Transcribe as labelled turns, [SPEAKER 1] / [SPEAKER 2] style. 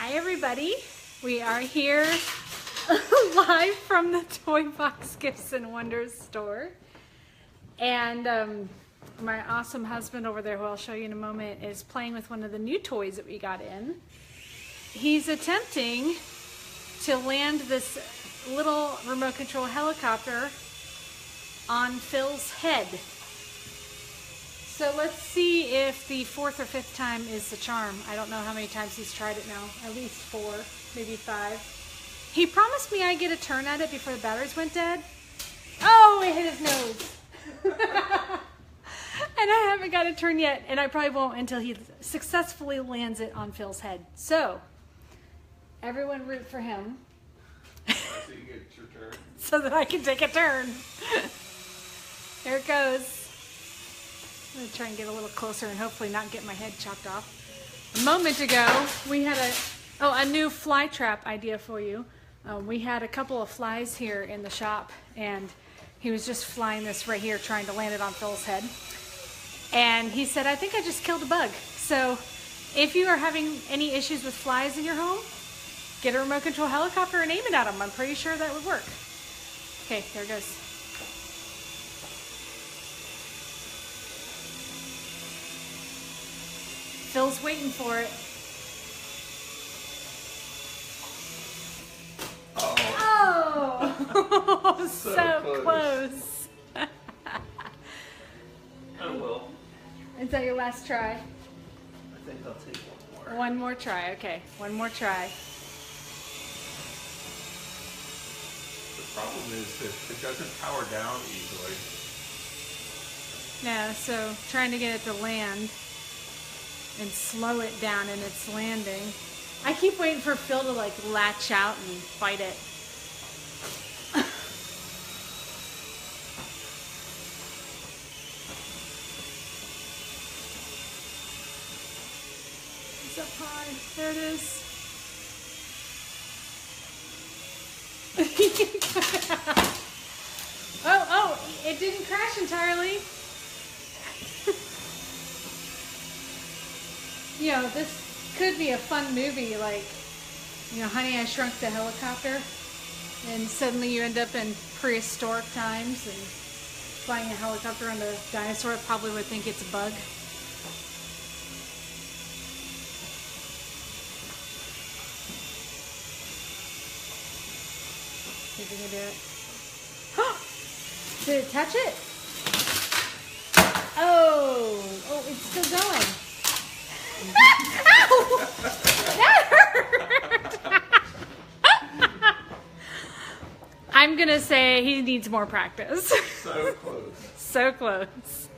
[SPEAKER 1] Hi everybody, we are here live from the Toy Box Gifts and Wonders store, and my awesome husband over there, who I'll show you in a moment, is playing with one of the new toys that we got in. He's attempting to land this little remote control helicopter on Phil's head. So let's see if the fourth or fifth time is the charm. I don't know how many times he's tried it now. At least 4, maybe 5. He promised me I'd get a turn at it before the batteries went dead. Oh, it hit his nose. And I haven't got a turn yet, and I probably won't until he successfully lands it on Phil's head. So, everyone root for him.
[SPEAKER 2] So you get your turn.
[SPEAKER 1] So that I can take a turn. Here it goes. I'm going to try and get a little closer and hopefully not get my head chopped off. A moment ago, we had a new fly trap idea for you. We had a couple of flies here in the shop, and he was just flying this right here, trying to land it on Phil's head. And he said, I think I just killed a bug. So if you are having any issues with flies in your home, get a remote control helicopter and aim it at them. I'm pretty sure that would work. Okay, there it goes. Phil's waiting for it. Oh! so close.
[SPEAKER 2] Oh well.
[SPEAKER 1] Is that your last try?
[SPEAKER 2] I think I'll take one more.
[SPEAKER 1] One more try, okay. One more try.
[SPEAKER 2] The problem is that it doesn't power down easily.
[SPEAKER 1] Yeah, so trying to get it to land and slow it down in its landing. I keep waiting for Phil to like latch out and fight it. It's up high. There it is. Oh, it didn't crash entirely. You know, this could be a fun movie, like, you know, Honey, I Shrunk the Helicopter, and suddenly you end up in prehistoric times and flying a helicopter on a dinosaur probably would think it's a bug. See if we can do it. Did it touch it? Oh, it's still going. Ow! That hurt! I'm gonna say he needs more practice.
[SPEAKER 2] So close.
[SPEAKER 1] So close.